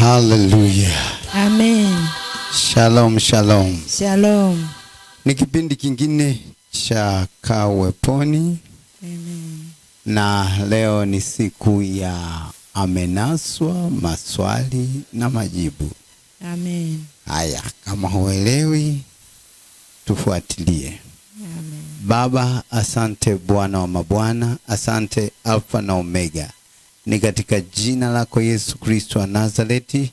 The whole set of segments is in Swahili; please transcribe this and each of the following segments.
Hallelujah. Amen. Shalom, shalom. Shalom. Ni kipindi kingine cha Kaa Uweponi. Amen. Na leo ni siku ya amenaswa, maswali na majibu. Amen. Haya, kama huelewi tufuatilie. Amen. Baba, asante Bwana wa mabwana, asante Alfa na Omega. Ni katika jina lako Yesu Kristo wa Nazareti,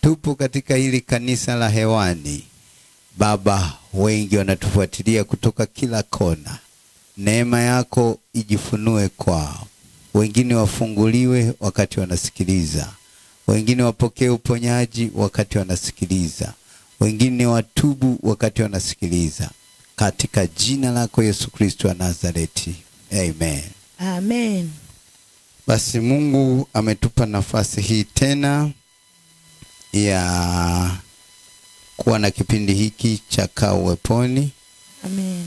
tupo katika hili kanisa la hewani. Baba, wengi wanatufuatilia kutoka kila kona. Neema yako ijifunue kwao. Wengine wafunguliwe wakati wanasikiliza. Wengine wapokee uponyaji wakati wanasikiliza. Wengine watubu wakati wanasikiliza. Katika jina lako Yesu Kristo wa Nazareti. Amen. Amen. Basi Mungu ametupa nafasi hii tena ya kuwa na kipindi hiki cha Kaa Uweponi. Amen.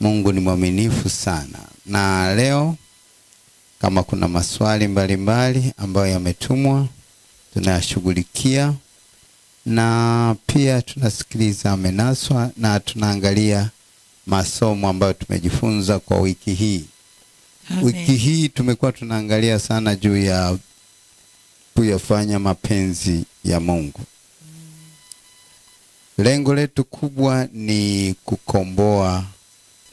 Mungu ni mwaminifu sana. Na leo kama kuna maswali mbalimbali ambayo yametumwa, tunayashughulikia. Na pia tunasikiliza amenaswa na tunaangalia masomo ambayo tumejifunza kwa wiki hii. Amen. Wiki hii tumekuwa tunaangalia sana juu ya kuyafanya mapenzi ya Mungu. Lengo letu kubwa ni kukomboa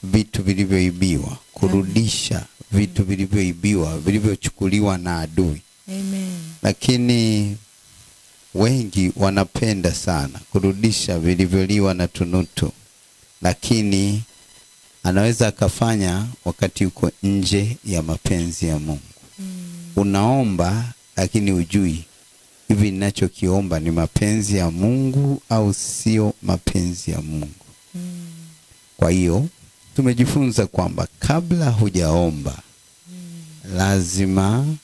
vitu vilivyoibiwa, kurudisha vitu vilivyoibiwa, vilivyochukuliwa na adui. Amen. Lakini wengi wanapenda sana kurudisha vilivyoliwa na tunutu. Lakini anaweza akafanya wakati uko nje ya mapenzi ya Mungu. Unaomba lakini ujui hivi ninachokiomba ni mapenzi ya Mungu au sio mapenzi ya Mungu. Kwa hiyo tumejifunza kwamba kabla hujaomba lazima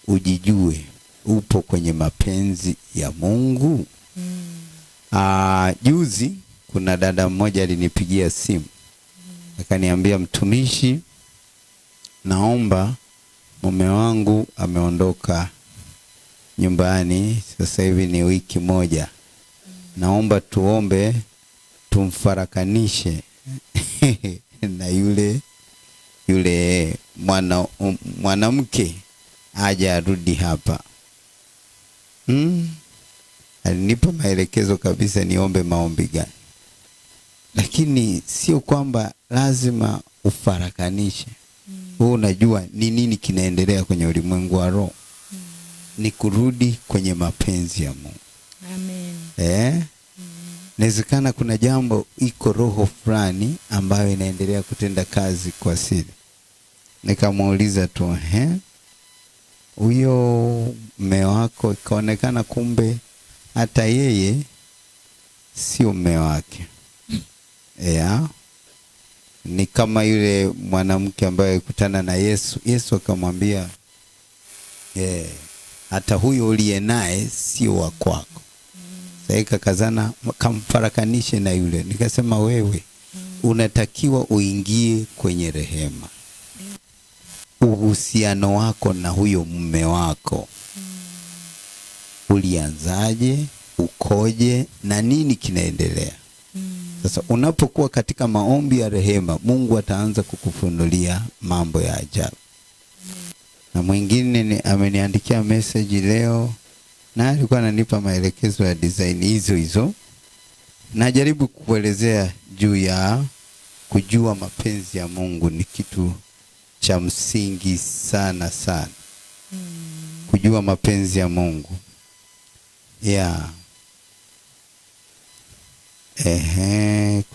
ujijue upo kwenye mapenzi ya Mungu. Juzi kuna dada mmoja alinipigia simu. Akaniambia, mtumishi, naomba mume wangu ameondoka nyumbani, sasa hivi ni wiki moja. Naomba tuombe tumfarakanishe na yule mwanamke aje arudi hapa. Alinipa maelekezo kabisa niombe maombi gani. Lakini sio kwamba lazima ufarakanishe. Wewe unajua ni nini kinaendelea kwenye ulimwengu wa roho. Ni kurudi kwenye mapenzi ya Mungu. Amen. Inawezekana kuna jambo iko roho fulani ambayo inaendelea kutenda kazi kwa siri. Nikamuuliza tu, huyo mume wako, ikaonekana kumbe hata yeye sio mume wake. Ni kama yule mwanamke ambaye alikutana na Yesu. Yesu akamwambia, hata huyo uliye naye sio wa kwako. Sasa ikakazana kamfarakanishe na yule. Nikasema wewe unatakiwa uingie kwenye rehema. Uhusiano wako na huyo mume wako ulianzaje, ukoje na nini kinaendelea? Sasa unapokuwa katika maombi ya rehema, Mungu ataanza kukufunulia mambo ya ajabu. Na mwingine ameniandikia message leo na alikuwa ananipa maelekezo ya design hizo. Najaribu kukuelezea juu ya kujua mapenzi ya Mungu ni kitu cha msingi sana sana. Kujua mapenzi ya Mungu.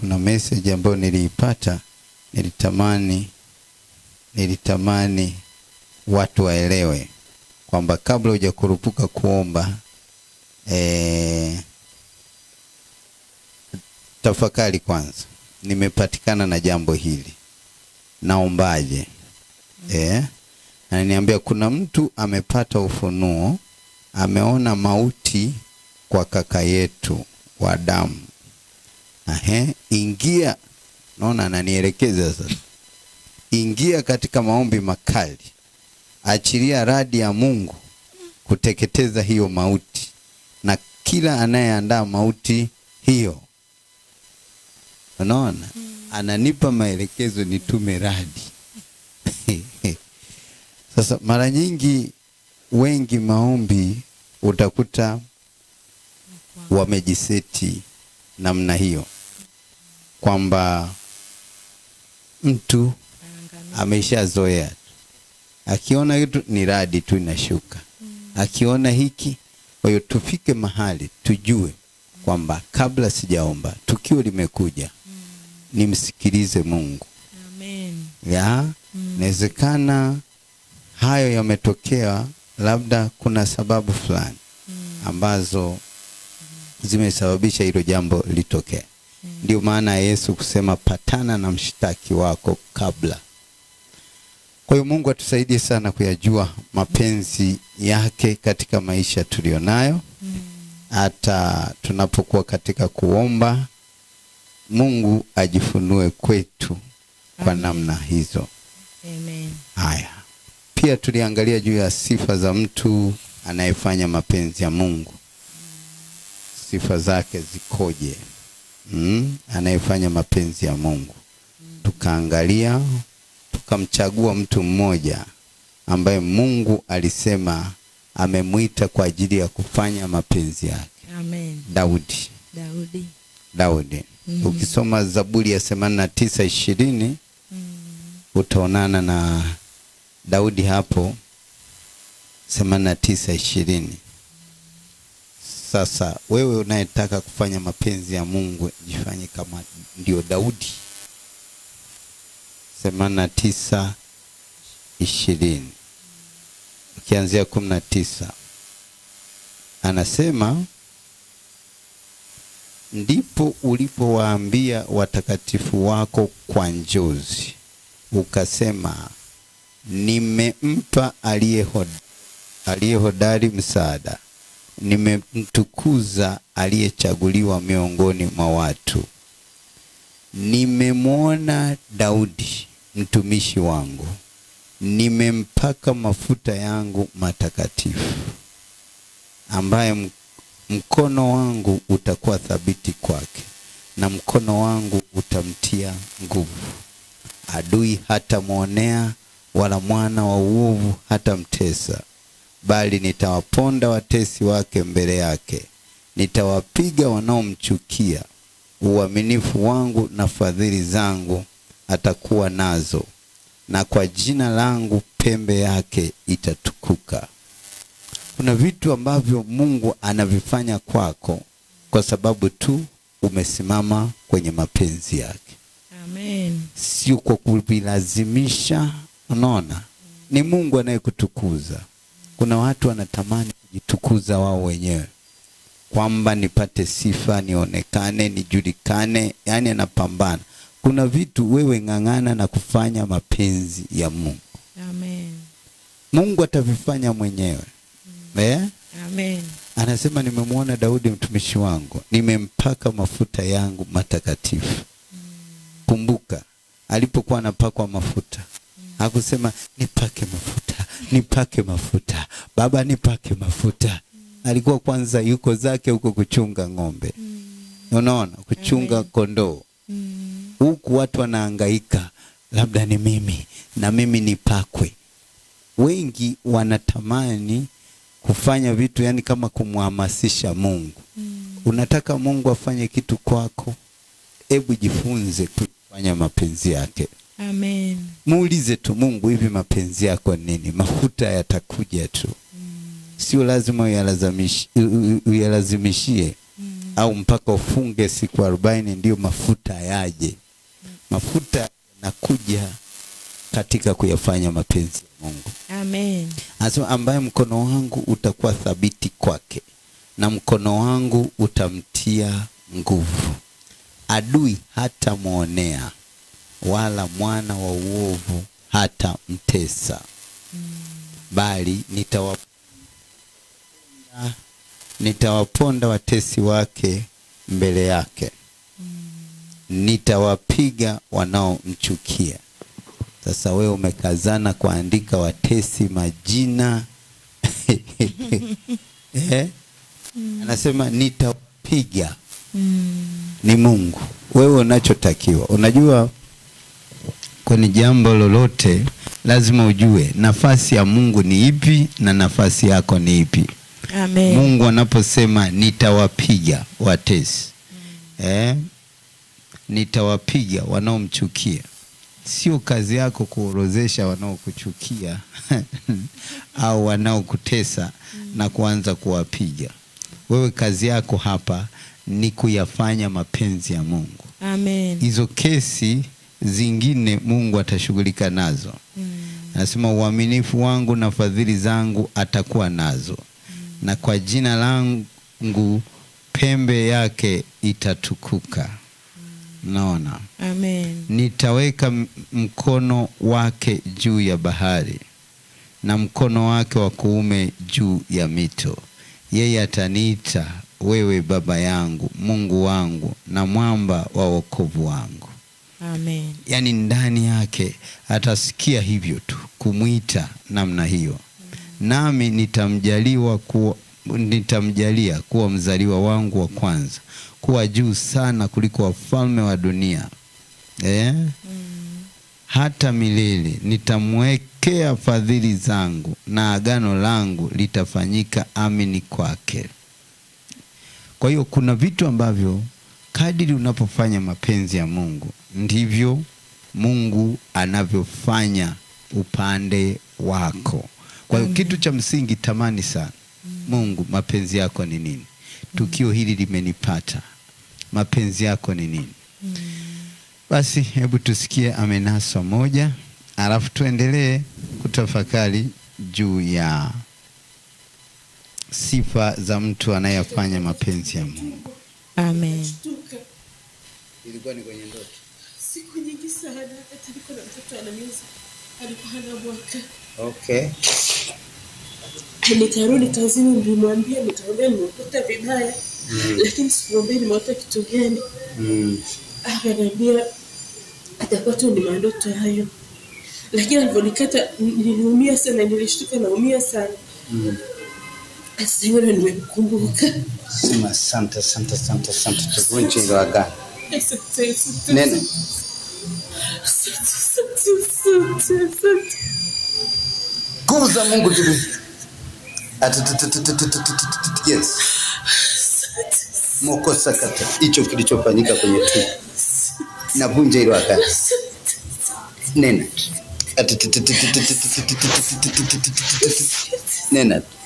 Kuna message ambayo niliipata, nilitamani watu waelewe kwamba kabla hujakurupuka kuomba, tafakari kwanza, nimepatikana na jambo hili, naombaje? Na niambia kuna mtu amepata ufunuo, ameona mauti kwa kaka yetu wa damu. Ingia, naona ananielekeza sasa. Ingia katika maombi makali. Achilia radi ya Mungu kuteketeza hiyo mauti. kila anayeandaa mauti hiyo. Unaona? Ananipa maelekezo nitume radi. Sasa mara nyingi wengi maombi utakuta wamejiseti namna hiyo, kwamba mtu ameshazoea, akiona kitu ni radi tu inashuka, akiona hiki. Kwa hiyo tufike mahali tujue kwamba kabla sijaomba, tukio limekuja, nimsikilize Mungu. Amen. Inawezekana hayo yametokea, labda kuna sababu fulani ambazo zimesababisha hilo jambo litokee. Ndio maana Yesu kusema patana na mshtaki wako kabla. Kwa hiyo Mungu atusaidie sana kuyajua mapenzi yake katika maisha tulionayo. Hata tunapokuwa katika kuomba, Mungu ajifunue kwetu kwa namna hizo. Amen. Haya. Pia tuliangalia juu ya sifa za mtu anayefanya mapenzi ya Mungu. Sifa zake zikoje? Anayefanya mapenzi ya Mungu. Tukaangalia, tukamchagua mtu mmoja ambaye Mungu alisema amemuita kwa ajili ya kufanya mapenzi yake. Amen. Daudi. Ukisoma Zaburi ya 89:20 utaonana na Daudi hapo. 89:20. Sasa wewe unayetaka kufanya mapenzi ya Mungu, jifanye kama ndio Daudi. 89:20. Ukianzia 19 anasema, ndipo ulipowaambia watakatifu wako kwa njozi, ukasema, nimempa aliye hodari msaada, nimemtukuza aliyechaguliwa miongoni mwa watu. Nimemwona Daudi mtumishi wangu, nimempaka mafuta yangu matakatifu, ambaye mkono wangu utakuwa thabiti kwake, na mkono wangu utamtia nguvu. Adui hatamwonea, wala mwana wa uovu hatamtesa, bali nitawaponda watesi wake mbele yake. Nitawapiga wanaomchukia. Uaminifu wangu na fadhili zangu atakuwa nazo, na kwa jina langu pembe yake itatukuka. Kuna vitu ambavyo Mungu anavifanya kwako kwa sababu tu umesimama kwenye mapenzi yake. Amen. Sio kwa kuvilazimisha. Unaona? Ni Mungu anayekutukuza. Kuna watu wanatamani kujitukuza wao wenyewe, kwamba nipate sifa, nionekane, nijulikane, yani anapambana. Kuna vitu wewe ng'ang'ana na kufanya mapenzi ya Mungu. Amen. Mungu atavifanya mwenyewe. Amen. Anasema, nimemwona Daudi mtumishi wangu, nimempaka mafuta yangu matakatifu. Kumbuka, alipokuwa anapakwa mafuta, hakusema nipake mafuta, baba nipake mafuta. Alikuwa kwanza yuko zake huko kuchunga ng'ombe. Unaona? Kuchunga kondoo. Huku watu wanahangaika, labda ni mimi, na mimi nipakwe. Wengi wanatamani kufanya vitu yani kama kumhamasisha Mungu. Unataka Mungu afanye kitu kwako, hebu jifunze kufanya mapenzi yake. Amen. Muulize tu Mungu, hivi mapenzi yako nini? Mafuta yatakuja tu. Sio lazima uyalazimishie au mpaka ufunge siku 40 ndio mafuta yaje. Mafuta yanakuja katika kuyafanya mapenzi ya Mungu. Amen. Asema, ambaye mkono wangu utakuwa thabiti kwake, na mkono wangu utamtia nguvu. Adui hata muonea, wala mwana wa uovu hata mtesa. Bali nitawaponda watesi wake mbele yake. Nitawapiga wanaomchukia. Sasa wewe umekazana kuandika watesi majina. Anasema nitawapiga. Ni Mungu. Wewe unachotakiwa, unajua kwenye jambo lolote lazima ujue nafasi ya Mungu ni ipi na nafasi yako ni ipi. Amen. Mungu anaposema nitawapiga watesi, nitawapiga wanaomchukia, sio kazi yako kuorozesha wanaokuchukia au wanaokutesa na kuanza kuwapiga. Wewe kazi yako hapa ni kuyafanya mapenzi ya Mungu. Amen. Hizo kesi zingine Mungu atashughulika nazo. Anasema uaminifu wangu na fadhili zangu atakuwa nazo. Na kwa jina langu pembe yake itatukuka. Naona. Amen. Nitaweka mkono wake juu ya bahari na mkono wake wa kuume juu ya mito. Yeye ataniita wewe baba yangu, Mungu wangu na mwamba wa wokovu wangu. Amen. Yani ndani yake atasikia hivyo tu kumuita namna hiyo. Nami nitamjalia kuwa mzaliwa wangu wa kwanza, kuwa juu sana kuliko wafalme wa dunia. Hata milele nitamwekea fadhili zangu na agano langu litafanyika amini kwake. Kwa hiyo kuna vitu ambavyo kadiri unapofanya mapenzi ya Mungu ndivyo Mungu anavyofanya upande wako. Kwa hiyo kitu cha msingi, tamani sana Mungu, mapenzi yako ni nini? Tukio hili limenipata, mapenzi yako ni nini? Basi hebu tusikie amenaswa moja, alafu tuendelee kutafakari juu ya sifa za mtu anayefanya mapenzi ya Mungu. Amen. Ilikuwa ni kwenye ndoto. Siku nyingi sana hata niko na mtoto ana miezi alikuwa hana mwaka. Okay. Nikarudi kazini, nilimwambia nikamwambia nimekuta vibaya. Lakini sikumwambia nimeota kitu gani. Akaniambia atakuwa tu ni mandoto hayo. Lakini aliponikata niliumia sana, nilishtuka naumia sana. Sasa nimekumbuka. Sema asante. Tuvunje hilo agano. Nene. Kuza Mungu tu. Yes. Moko sakata. Hicho kilichofanyika kwenye tu. Navunja hilo agano. Nene.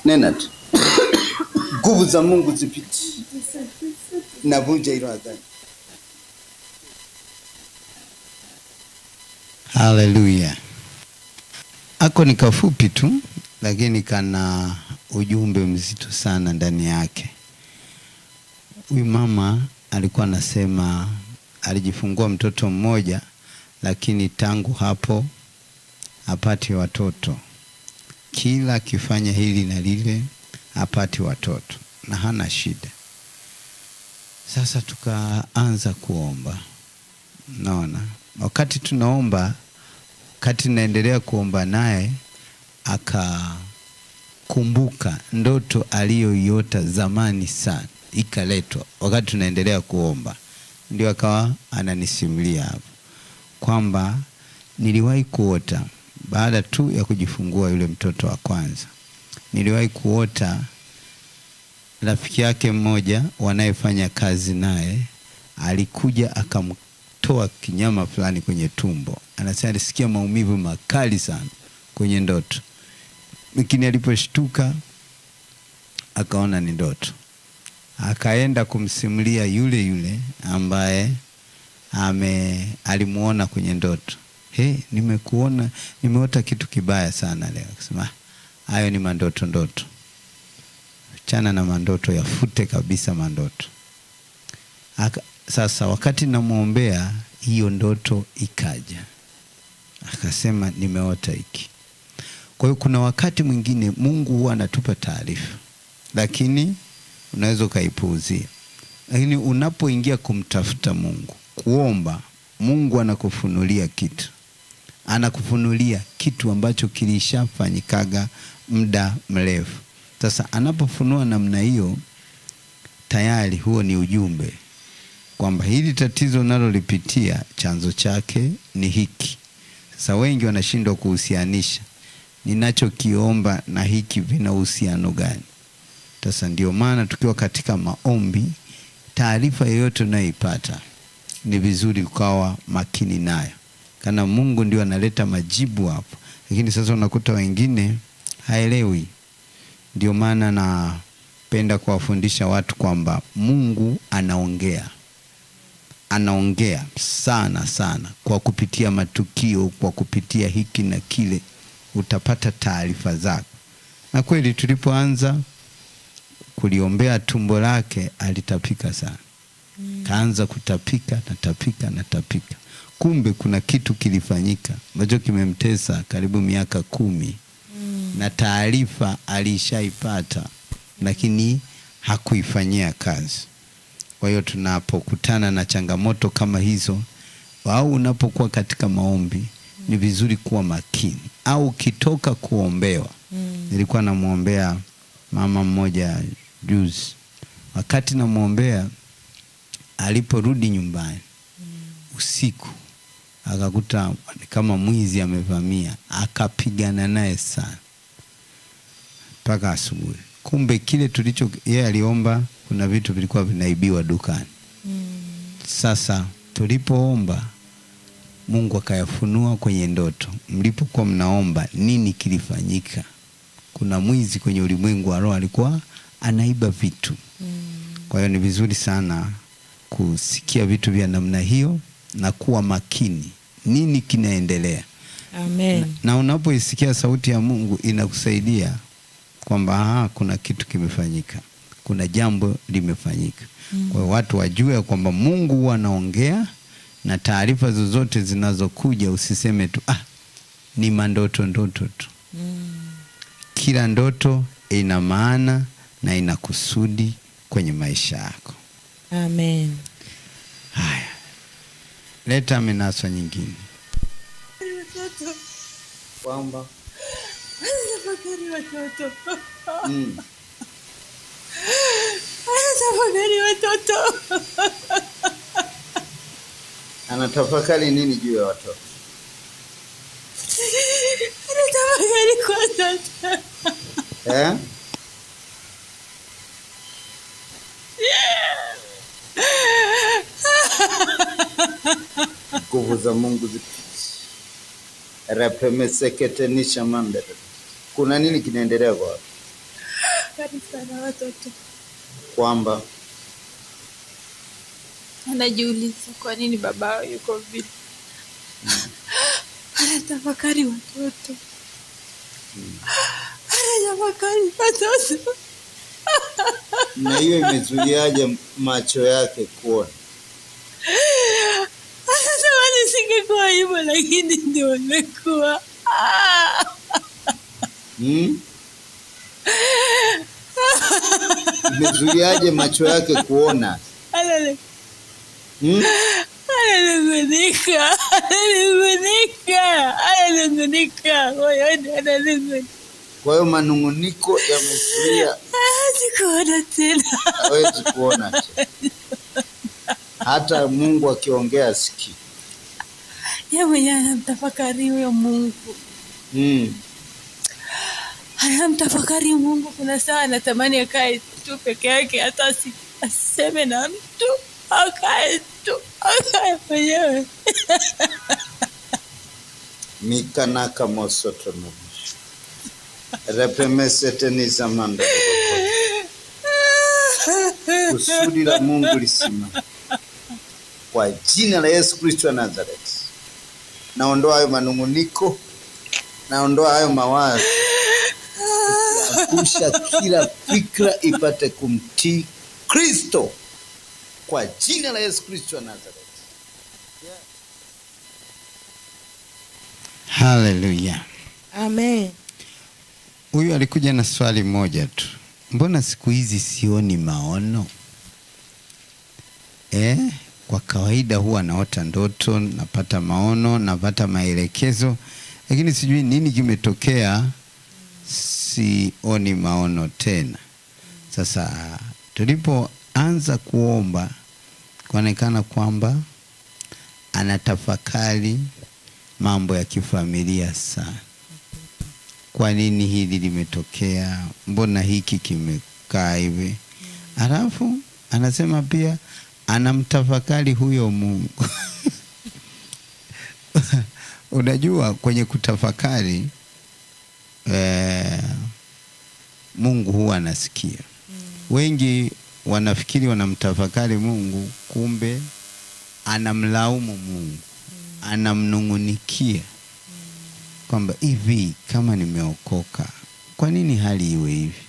Nena. Nguvu za Mungu zipite. Navunja hilo agano. Hallelujah. Ako ni kafupi tu, lakini kana ujumbe mzito sana ndani yake. Huyu mama alikuwa anasema alijifungua mtoto mmoja, lakini tangu hapo hapati watoto. Kila akifanya hili na lile hapati watoto na hana shida. Sasa tukaanza kuomba. Naona wakati tunaomba, wakati naendelea kuomba naye akakumbuka ndoto aliyoiota zamani sana, ikaletwa wakati tunaendelea kuomba. Ndio akawa ananisimulia hapo kwamba niliwahi kuota baada tu ya kujifungua yule mtoto wa kwanza. Niliwahi kuota rafiki yake mmoja wanayefanya kazi naye alikuja akamtoa kinyama fulani kwenye tumbo. Anasema alisikia maumivu makali sana kwenye ndoto. Lakini aliposhtuka akaona ni ndoto. Akaenda kumsimulia yule ambaye alimuona kwenye ndoto. Nimekuona, nimeota kitu kibaya sana leo. Akasema hayo ni mandoto. Chana na mandoto, yafute kabisa mandoto. Sasa wakati namuombea hiyo ndoto ikaja. Akasema nimeota hiki. Kwa hiyo kuna wakati mwingine Mungu huwa anatupa taarifa, lakini unaweza kaipuuzia. Lakini unapoingia kumtafuta Mungu, kuomba, Mungu anakufunulia kitu. Anakufunulia kitu ambacho kilishafanyikaga muda mrefu. Sasa anapofunua namna hiyo, tayari huo ni ujumbe kwamba hili tatizo unalolipitia chanzo chake ni hiki. Sasa wengi wanashindwa kuhusianisha ninachokiomba na hiki vina uhusiano gani. Sasa ndio maana tukiwa katika maombi, taarifa yoyote unayoipata ni vizuri ukawa makini nayo, kana Mungu ndio analeta majibu hapo. Lakini sasa unakuta wengine haelewi. Ndio maana napenda kuwafundisha watu kwamba Mungu anaongea sana sana kwa kupitia matukio, kwa kupitia hiki na kile utapata taarifa zako. Na kweli tulipoanza kuliombea tumbo lake alitapika sana. Kaanza kutapika na tapika. Kumbe kuna kitu kilifanyika ambacho kimemtesa karibu miaka 10. Na taarifa alishaipata lakini hakuifanyia kazi. Kwa hiyo tunapokutana na changamoto kama hizo au unapokuwa katika maombi, ni vizuri kuwa makini. Au kitoka kuombewa. Nilikuwa namuombea mama mmoja juzi. Wakati namuombea, aliporudi nyumbani usiku akakuta kama mwizi amevamia, akapigana naye sana mpaka asubuhi. Kumbe kile yeye aliomba, kuna vitu vilikuwa vinaibiwa dukani. Sasa tulipoomba, Mungu akayafunua kwenye ndoto. Mlipokuwa mnaomba, nini kilifanyika? Kuna mwizi kwenye ulimwengu wa roho alikuwa anaiba vitu. Kwa hiyo ni vizuri sana kusikia vitu vya namna hiyo na kuwa makini. Nini kinaendelea? Amen. Na unapoisikia sauti ya Mungu inakusaidia kwamba kuna kitu kimefanyika. Kuna jambo limefanyika. Kwa hiyo watu wajue kwamba Mungu huwa anaongea, na taarifa zozote zinazokuja usiseme tu ni mandoto tu. Kila ndoto ina maana na ina kusudi kwenye maisha yako. Amen. Haya. Leta amenaswa nyingine. Kwamba Anatafakari watoto. Anatafakari nini juu ya watoto? Anatafakari kwa watoto. Nguvu za Mungu repemeseketenisha mambe. Kuna nini kinaendelea kwa watu? Sana watoto. Kwamba anajiuliza kwa nini baba yuko vile. Anatafakari watoto. Anatafakari watoto. Na hiyo imezuiaje macho yake kuona? Anasema nisingekuwa hivyo, lakini ndio nimekuwa. Imezuiaje macho yake kuona? Ananungunika. Kwa hiyo manunguniko yamezuia kuona tena. hawezi kuona tena. Hata Mungu akiongea sikii. Yeye mwenyewe anamtafakari huyo Mungu. Anamtafakari Mungu. Kuna saa anatamani akae tu peke yake, hata aseme na mtu, akae mwenyewe. Mikanaka mosoto no. Repemeseteniza manda. Kusudi la Mungu lisimame. Kwa jina la Yesu Kristo wa Nazareti. Naondoa hayo manunguniko, naondoa hayo mawazo. Kusha kila fikra ipate kumtii Kristo. Kwa jina la Yesu Kristo wa Nazareti. Hallelujah. Amen. Huyu alikuja na swali moja tu. Mbona siku hizi sioni maono? Kwa kawaida huwa naota ndoto, napata maono, napata maelekezo, lakini sijui nini kimetokea, sioni maono tena. Sasa anza kuomba, kuonekana kwamba anatafakari mambo ya kifamilia sana. Kwa nini hili limetokea? Mbona hiki kimekaa hivi? Alafu anasema pia anamtafakari huyo Mungu. Unajua kwenye kutafakari Mungu huwa anasikia. Wengi wanafikiri wanamtafakari Mungu, kumbe anamlaumu Mungu, anamnungunikia kwamba hivi kama nimeokoka, kwa nini hali iwe hivi?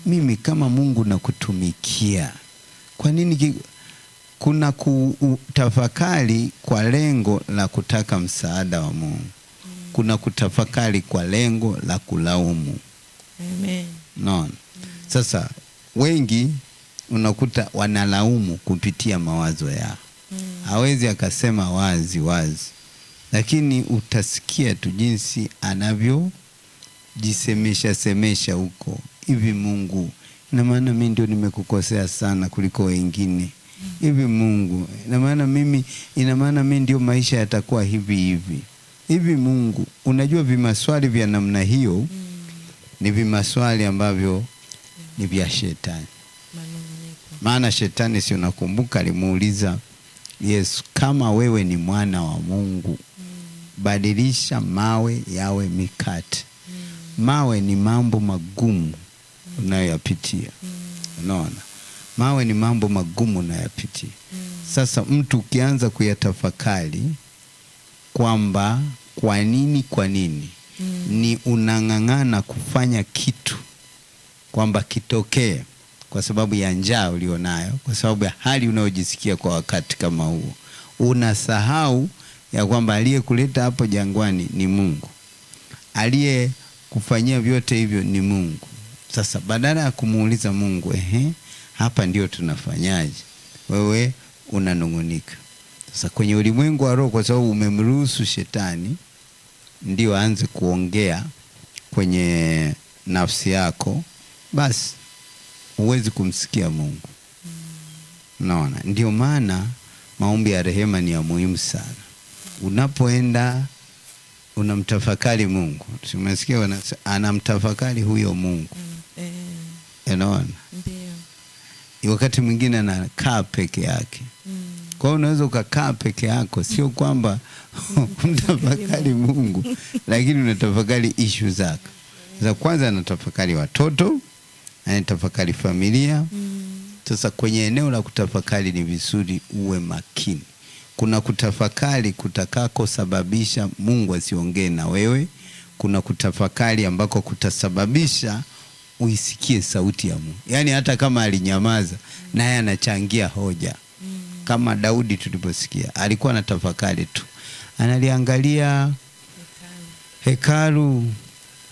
Mimi kama Mungu nakutumikia, kwa nini? Kuna kutafakari kwa lengo la kutaka msaada wa Mungu. Kuna kutafakari kwa lengo la kulaumu. Amen. No. Sasa wengi unakuta wanalaumu kupitia mawazo yao. Hawezi akasema wazi wazi, lakini utasikia tu jinsi anavyo jisemesha huko. Hivi Mungu, ina maana mimi ndio nimekukosea sana kuliko wengine? Hivi Mungu, ina maana mimi ndio maisha yatakuwa hivi? Hivi Mungu, unajua vimaswali vya namna hiyo ni vimaswali ambavyo ni vya shetani. Maana shetani, si unakumbuka, alimuuliza Yesu, kama wewe ni mwana wa Mungu, badilisha mawe yawe mikate. Mawe ni mambo magumu unayoyapitia. Unaona? Mawe ni mambo magumu unayoyapitia. Sasa mtu ukianza kuyatafakari kwamba kwa nini ni unang'ang'ana kufanya kitu kwamba kitokee kwa sababu ya njaa ulionayo, kwa sababu ya hali unayojisikia kwa wakati kama huo, unasahau ya kwamba aliyekuleta hapo jangwani ni Mungu, aliye kufanyia vyote hivyo ni Mungu. Sasa badala ya kumuuliza Mungu, hapa ndio tunafanyaje, wewe unanungunika. Sasa kwenye ulimwengu wa roho, kwa sababu umemruhusu shetani ndio aanze kuongea kwenye nafsi yako, basi huwezi kumsikia Mungu. Naona ndio maana maombi ya rehema ni ya muhimu sana. Unapoenda unamtafakari Mungu, tumesikia anamtafakari huyo Mungu. Unaona? Ndio. Wakati mwingine anakaa peke yake. Kwa hiyo unaweza ukakaa peke yako, sio kwamba unatafakari Mungu, lakini unatafakari issue zako. Za kwanza anatafakari watoto, anatafakari familia. Sasa kwenye eneo la kutafakari ni vizuri uwe makini. Kuna kutafakari kutakako sababisha Mungu asiongee na wewe. Kuna kutafakari ambako kutasababisha uisikie sauti ya Mungu. Yaani hata kama alinyamaza, naye anachangia hoja. Kama Daudi tuliposikia, alikuwa anatafakari tu. Analiangalia hekalu,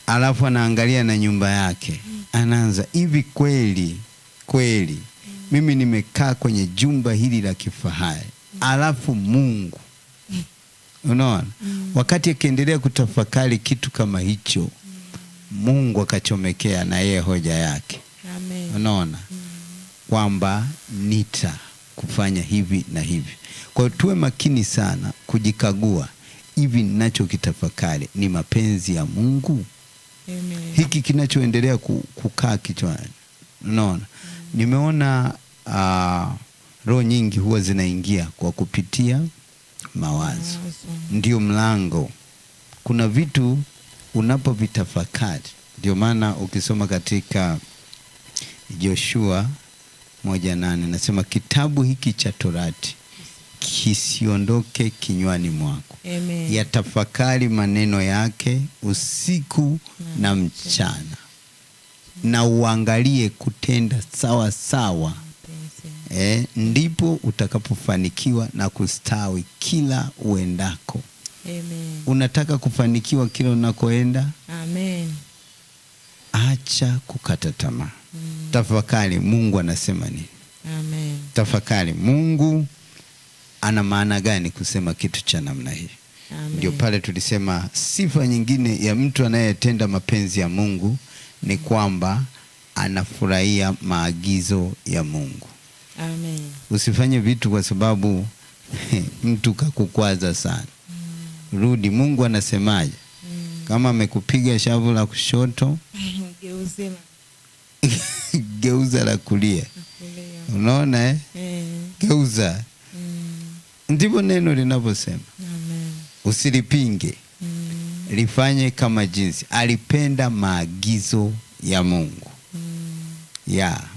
alafu anaangalia na nyumba yake. Anaanza, hivi kweli mimi nimekaa kwenye jumba hili la kifahari, alafu Mungu. Unaona? Wakati akiendelea kutafakari kitu kama hicho, Mungu akachomekea na yeye hoja yake. Amen. Unaona? Kwamba kufanya hivi na hivi. Kwa hiyo tuwe makini sana kujikagua, hivi ninachokitafakari ni mapenzi ya Mungu? Amen. Hiki kinachoendelea kukaa kichwani. Unaona? Nimeona roho nyingi huwa zinaingia kwa kupitia mawazo. Ndio mlango. Kuna vitu unapovitafakari. Ndio maana ukisoma katika Joshua 1:8 nasema kitabu hiki cha Torati kisiondoke kinywani mwako. Amen. Yatafakari maneno yake usiku na mchana, na uangalie kutenda sawa sawa. Ndipo utakapofanikiwa na kustawi kila uendako. Amen. Unataka kufanikiwa kila unakoenda? Amen. Acha kukata tamaa. Tafakari Mungu anasema nini. Amen. Tafakari Mungu ana maana gani kusema kitu cha namna hii. Amen. Ndio pale tulisema sifa nyingine ya mtu anayetenda mapenzi ya Mungu ni kwamba anafurahia maagizo ya Mungu. Amen. Usifanye vitu kwa sababu mtu kakukwaza sana. Rudi, Mungu anasemaje? Kama amekupiga shavu la kushoto, geuza la kulia. Unaona Geuza. Ndivyo neno linavyosema. Amen. Usilipinge. Lifanye kama jinsi. Alipenda maagizo ya Mungu.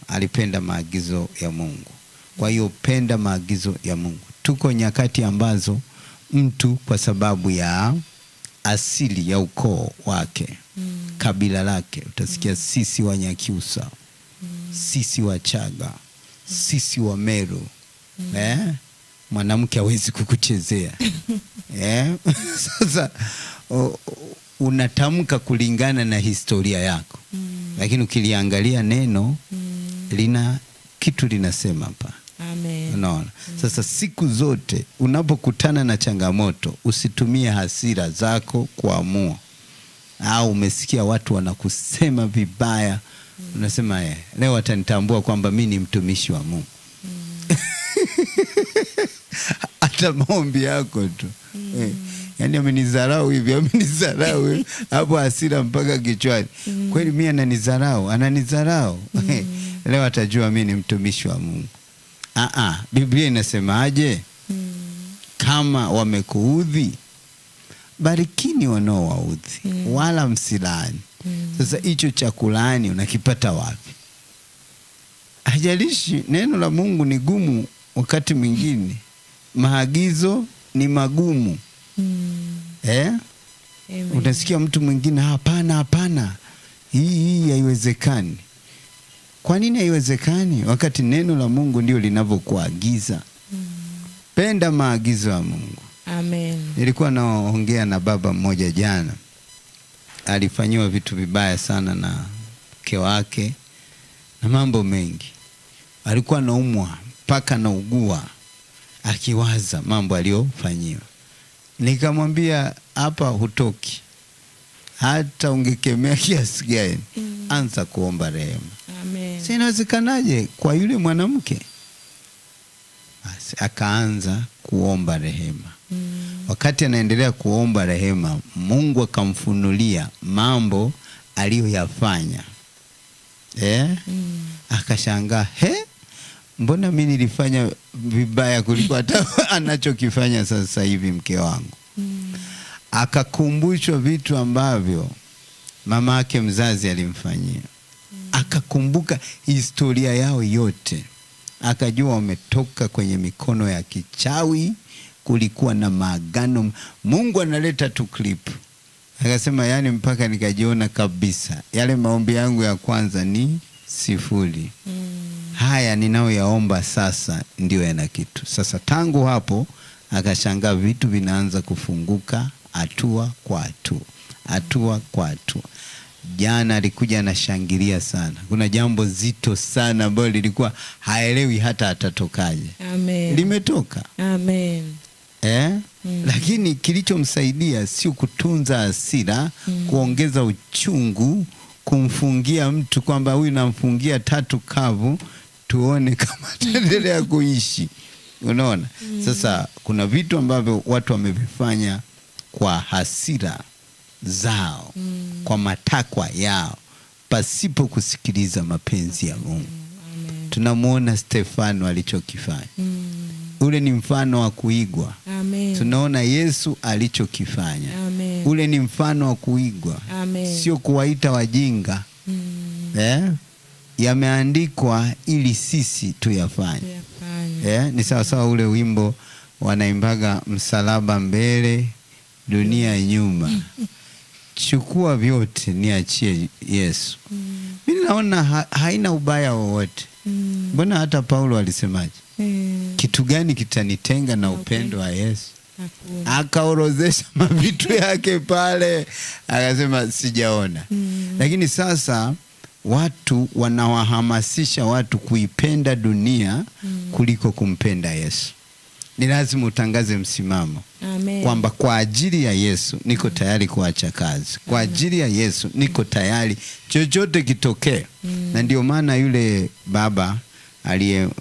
Alipenda maagizo ya Mungu. Kwa hiyo penda maagizo ya Mungu. Tuko nyakati ambazo mtu kwa sababu ya asili ya ukoo wake, kabila lake, utasikia sisi wa Nyakyusa, sisi wa Chaga, sisi wa Meru, mwanamke hawezi kukuchezea. Sasa unatamka kulingana na historia yako. Lakini ukiliangalia neno lina kitu linasema hapa. Amen. Unaona? Sasa siku zote unapokutana na changamoto, usitumie hasira zako kuamua. Au umesikia watu wanakusema vibaya, unasema leo watanitambua kwamba mimi ni mtumishi wa Mungu. Hata maombi yako tu. Yaani amenidharau hivi, amenidharau hapo, hasira mpaka kichwani. Kweli mimi ananidharau. Leo atajua mimi ni mtumishi wa Mungu. Biblia inasemaje? Kama wamekuudhi, barikini wanaowaudhi, wala msilaani. Sasa hicho cha kulaani unakipata wapi? Hajalishi neno la Mungu ni gumu, wakati mwingine maagizo ni magumu. Utasikia mtu mwingine hapana, hii haiwezekani. Kwa nini haiwezekani wakati neno la Mungu ndio linavyokuagiza? Penda maagizo ya Mungu. Amen. Nilikuwa naongea na baba mmoja jana. Alifanywa vitu vibaya sana na mke wake na mambo mengi. Alikuwa anaumwa mpaka anaugua akiwaza mambo aliyofanyiwa. Nikamwambia hapa hutoki. Hata ungekemea kiasi gani, anza kuomba rehema. Amen. Inawezekanaje kwa yule mwanamke? Basi akaanza kuomba rehema. Wakati anaendelea kuomba rehema, Mungu akamfunulia mambo aliyoyafanya. Akashangaa, mbona mimi nilifanya vibaya kuliko hata anachokifanya sasa hivi mke wangu? Akakumbushwa vitu ambavyo mama yake mzazi alimfanyia. Akakumbuka historia yao yote. Akajua wametoka kwenye mikono ya kichawi, kulikuwa na maagano. Mungu analeta tu clip. Akasema yani mpaka nikajiona kabisa yale maombi yangu ya kwanza ni sifuri. Haya ninayoyaomba sasa ndio yana kitu. Sasa tangu hapo akashangaa vitu vinaanza kufunguka hatua kwa hatua. Jana alikuja anashangilia sana. Kuna jambo zito sana ambalo lilikuwa haelewi hata atatokaje. Amen. Limetoka. Amen. Lakini kilichomsaidia sio kutunza hasira, kuongeza uchungu, kumfungia mtu kwamba huyu namfungia 3 kavu tuone kama ataendelea kuishi. Unaona? Sasa kuna vitu ambavyo watu wamevifanya kwa hasira zao, kwa matakwa yao, pasipo kusikiliza mapenzi ya Mungu. Tunamuona Stefano alichokifanya. Ule ni mfano wa kuigwa. Amen. Tunaona Yesu alichokifanya. Amen. Ule ni mfano wa kuigwa. Amen. Sio kuwaita wajinga. Yameandikwa ili sisi tuyafanye. Ni sawa sawa ule wimbo wanaimbaga, msalaba mbele, dunia nyuma. Chukua vyote niachie Yesu. Mimi naona haina ubaya wowote. Mbona hata Paulo alisemaje? Kitu gani kitanitenga na upendo wa Yesu? Akaorozesha mavitu yake pale, akasema sijaona. Lakini sasa watu wanawahamasisha watu kuipenda dunia kuliko kumpenda Yesu. Ni lazima utangaze msimamo. Amen. Kwamba kwa ajili ya Yesu niko tayari kuacha kazi. Kwa ajili ya Yesu niko tayari chochote kitokee. Na ndio maana yule baba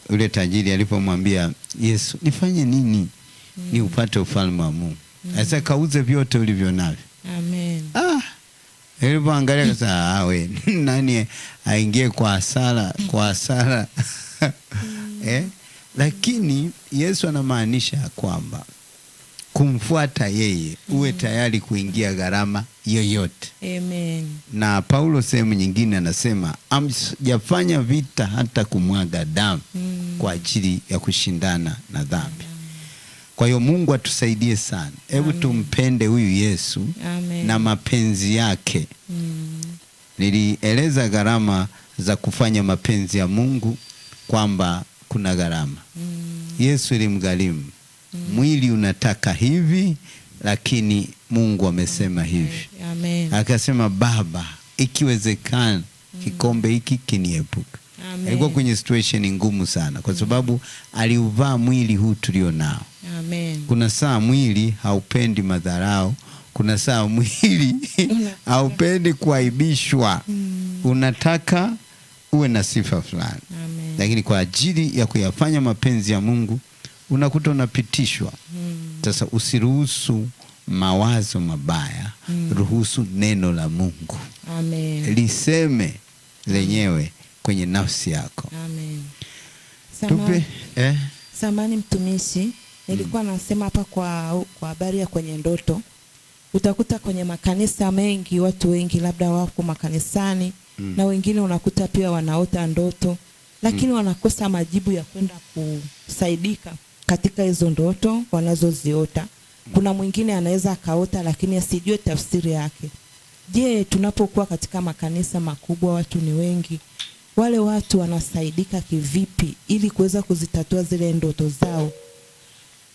yule tajiri alipomwambia Yesu, nifanye nini ni upate ufalme wa Mungu? Sasa kauze vyote ulivyo navyo. Amen. Alipoangalia akasema we nani aingie kwa hasara lakini Yesu anamaanisha kwamba kumfuata yeye uwe tayari kuingia gharama yoyote. Amen. Na Paulo sehemu nyingine anasema amjafanya vita hata kumwaga damu kwa ajili ya kushindana na dhambi. Kwa hiyo Mungu atusaidie sana. Hebu tumpende huyu Yesu. Amen. Na mapenzi yake. Nilieleza gharama za kufanya mapenzi ya Mungu kwamba kuna gharama. Yesu ilimgharimu. Mwili unataka hivi, lakini Mungu amesema hivi. Amen. Akasema, Baba, ikiwezekana kikombe hiki kiniepuke. Alikuwa kwenye situation ngumu sana kwa sababu aliuvaa mwili huu tulio nao. Amen. Kuna saa mwili haupendi madharau, kuna saa mwili haupendi kuaibishwa. Unataka uwe na sifa fulani. Lakini kwa ajili ya kuyafanya mapenzi ya Mungu unakuta unapitishwa. Sasa usiruhusu mawazo mabaya, ruhusu neno la Mungu. Amen. Liseme lenyewe kwenye nafsi yako. Amen. Tupe Samani mtumishi, nilikuwa nasema hapa kwa habari ya kwenye ndoto. Utakuta kwenye makanisa mengi, watu wengi labda wako makanisani na wengine unakuta pia wanaota ndoto, lakini wanakosa majibu ya kwenda kusaidika katika hizo ndoto wanazoziota. Kuna mwingine anaweza akaota lakini asijue tafsiri yake. Je, tunapokuwa katika makanisa makubwa, watu ni wengi, wale watu wanasaidika kivipi ili kuweza kuzitatua zile ndoto zao?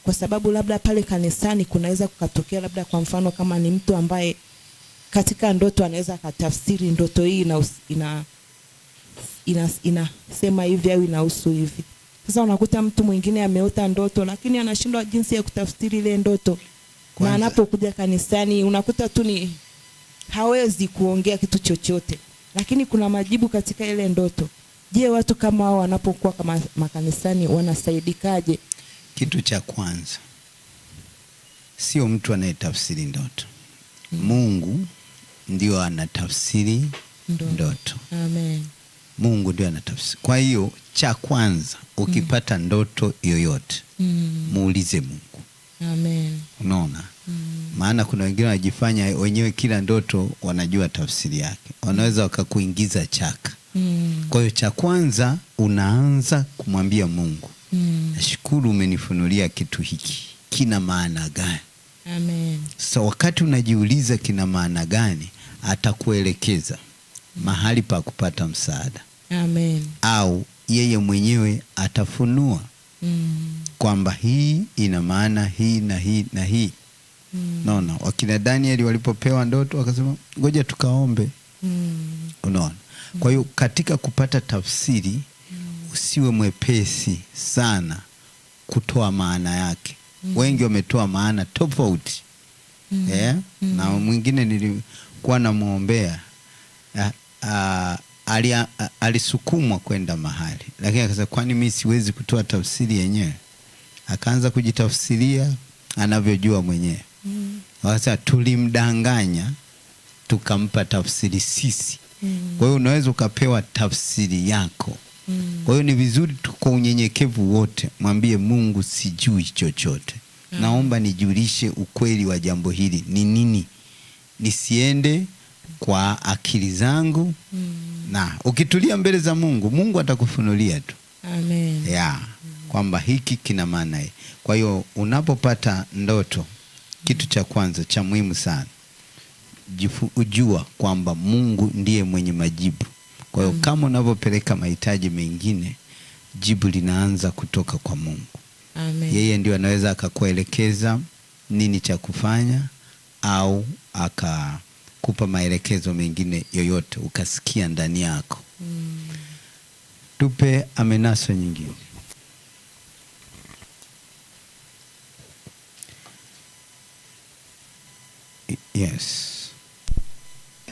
Kwa sababu labda pale kanisani kunaweza kukatokea labda kwa mfano kama ni mtu ambaye katika ndoto anaweza katafsiri ndoto hii inasema hivi au inahusu hivi. Sasa unakuta mtu mwingine ameota ndoto lakini anashindwa jinsi ya kutafsiri ile ndoto. Na anapokuja kanisani unakuta tu ni hawezi kuongea kitu chochote, lakini kuna majibu katika ile ndoto. Je, watu kama hao wanapokuwa kama makanisani wanasaidikaje? Kitu cha kwanza, sio mtu anayetafsiri ndoto. Mungu ndio anatafsiri ndoto. Amen. Mungu ndio anatafsiri. Kwa hiyo cha kwanza ukipata ndoto yoyote, muulize Mungu. Amen. Unaona? Maana kuna wengine wanajifanya wenyewe kila ndoto wanajua tafsiri yake. Wanaweza wakakuingiza chaka. Kwa hiyo cha kwanza unaanza kumwambia Mungu, nashukuru umenifunulia kitu hiki. Kina maana gani? Amen. Sasa wakati unajiuliza kina maana gani, atakuelekeza mahali pa kupata msaada. Amen. Au yeye mwenyewe atafunua kwamba hii ina maana hii na hii na hii. Unaona, wakina Danieli walipopewa ndoto wakasema ngoja tukaombe. Unaona? Kwa hiyo katika kupata tafsiri usiwe mwepesi sana kutoa maana yake. Wengi wametoa maana tofauti. Na mwingine nilikuwa namuombea alisukumwa kwenda mahali, lakini akasema kwani mimi siwezi kutoa tafsiri yenyewe? Akaanza kujitafsiria anavyojua mwenyewe. Sasa tulimdanganya tukampa tafsiri sisi. Kwa hiyo unaweza ukapewa tafsiri yako. Kwa hiyo ni vizuri kwa unyenyekevu wote mwambie Mungu, sijui chochote. Naomba nijulishe ukweli wa jambo hili ni nini. Nisiende kwa akili zangu. Na ukitulia mbele za Mungu, Mungu atakufunulia tu. Amen. Kwamba hiki kina maana hii. Kwa hiyo unapopata ndoto, kitu cha kwanza cha muhimu sana, ujua kwamba Mungu ndiye mwenye majibu. Kwa hiyo kama unapopeleka mahitaji mengine, jibu linaanza kutoka kwa Mungu. Amen. Yeye ndio anaweza akakuelekeza nini cha kufanya au akakupa maelekezo mengine yoyote ukasikia ndani yako. Tupe amenaso nyingine. Yes.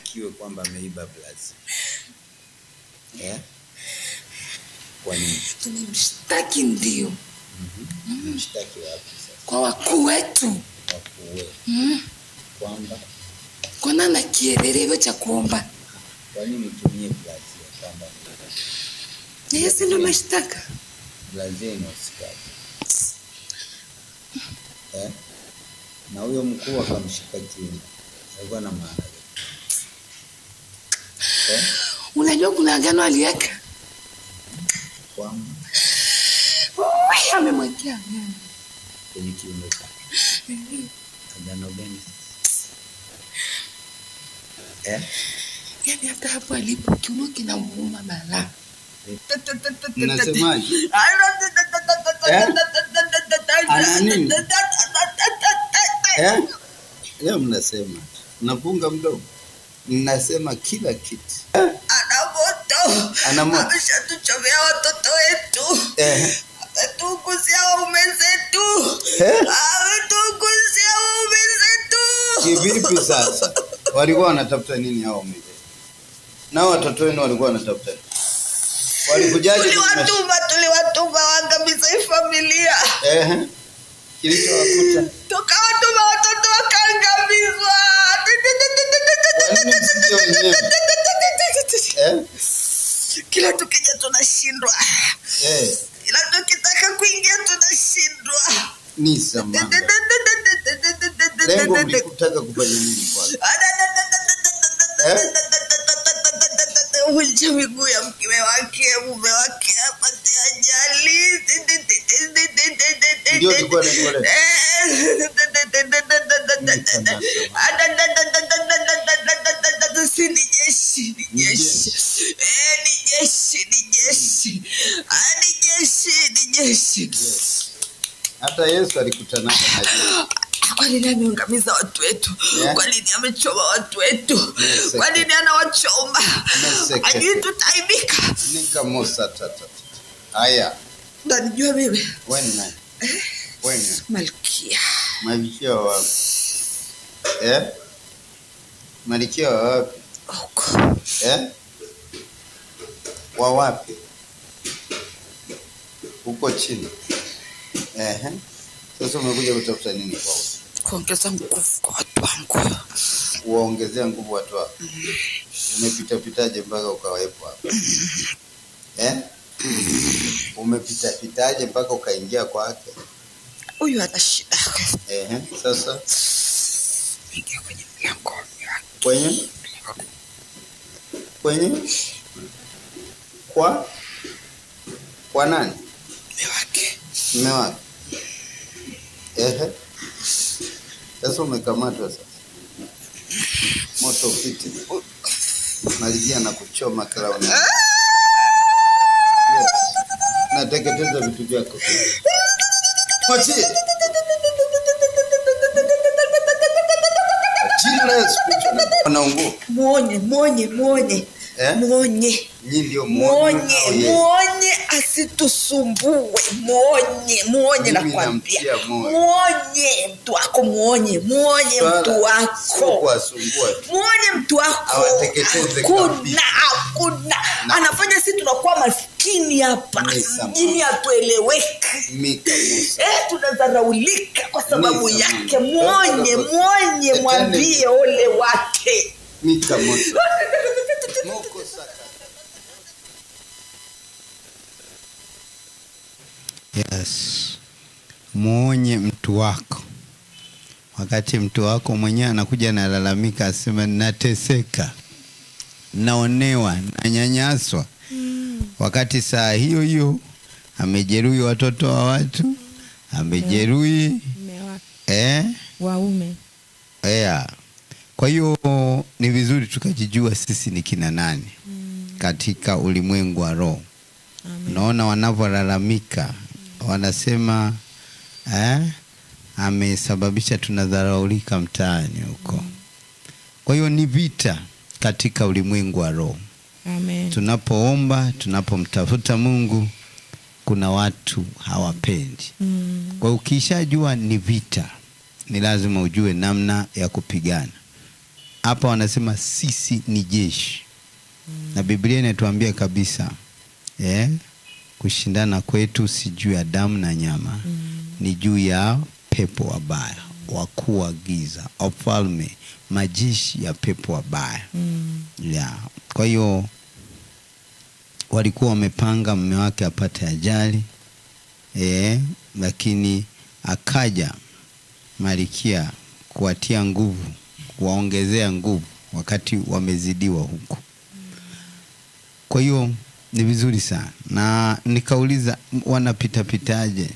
Kiwe kwamba ameiba blazi. Kwa nini? Tunamshtaki ndio. Mshtaki wapi sasa? Kwa wakuu wetu. Wakuu wetu. Kwamba Kwa nana kielelezo cha kuomba. kwa nini tumie Brazil kwamba Yes, ndio mashtaka. Brazil na usikati. Na huyo mkuu akamshika chini. Alikuwa na maana gani? Unajua kuna agano aliweka. Kwamba Amemwekea agano. kwenye kiuno chake. Agano gani? Yaani hata hapo alipo kiuno kinamuuma bala. Mnasemaje? Ana nini? Leo mnasema. Nafunga mdomo. Mnasema kila kitu. Ana moto. Ameshatuchomea watoto wetu. Ametuguzia waume zetu. Ametuguzia waume zetu. Kivipi sasa? Walikuwa wanatafuta nini hao waume zetu? Na watoto wenu walikuwa wanatafuta nini? Walikujaje? Tuliwatuma waangamiza hii familia. Kilichowakuta. Tukawatuma watoto wakaangamizwa. Kila tukija tunashindwa. Kila tukitaka kuingia tunashindwa. Ni samanga. Lengo mlikutaka kufanya nini kwanza? Unja miguu ya mume wake apate ajali. Ndio ilikuwa lengo letu. Ni jeshi. Hata Yesu alikutana na jeshi. Kwa nini ameangamiza watu wetu? Kwa nini amechoma watu wetu? Kwa nini anawachoma? Hadi tutaibika. Nika Musa tata. Haya. Unajua mimi? Wewe ni nani? Wewe ni Malkia. Malkia wapi? Malkia wapi? Huko. Wa wapi? Huko chini. Sasa umekuja kutafuta nini kwao? Kuongeza nguvu kwa watu wangu. Uongezea nguvu watu wako. Umepita-pitaje mpaka ukawepo hapa? Umepita-pitaje mpaka ukaingia kwake? Huyu ana shida. Sasa ingia kwenye mlango. Kwenye? Kwa nani? Mume wake. Sasa umekamatwa sasa. Moto upite. Malizia na kuchoma kila una. Nateketeza vitu vyako. Kwachi. Jina Yesu. Anaungu. Muonye. Nyinyi ndio muonye asitusumbue. Muonye nakwambia. Muonye mtu wako, muonye mtu wako. Muonye mtu wako. Awateketeze kabisa. Hakuna. Anafanya sisi tunakuwa maskini hapa. Mjini hatueleweki. Tunadharaulika kwa sababu yake. Muonye mwambie ole wake. Mika Musa. Moko saka. Yes. Muonye mtu wako. Wakati mtu wako mwenyewe anakuja na lalamika asema nateseka, naonewa, nanyanyaswa. Wakati saa hiyo amejeruhi watoto wa watu, amejeruhi waume. Kwa hiyo ni vizuri tukajijua sisi ni kina nani katika ulimwengu wa roho. Unaona wanavyolalamika, wanasema amesababisha tunadharaulika mtaani huko. Kwa hiyo ni vita katika ulimwengu wa roho. Tunapoomba, tunapomtafuta Mungu, kuna watu hawapendi. Kwa hiyo ukishajua ni vita, ni lazima ujue namna ya kupigana. Hapa wanasema sisi ni jeshi. Na Biblia inatuambia kabisa kushindana kwetu si juu ya damu na nyama, ni juu ya pepo wabaya, wakuu wa giza, wafalme, majeshi ya pepo wabaya. Kwa hiyo walikuwa wamepanga mume wake apate ajali, lakini akaja Malkia kuwatia nguvu, kuwaongezea nguvu wakati wamezidiwa huko. Kwa hiyo ni vizuri sana. Na nikauliza wanapita pitaje?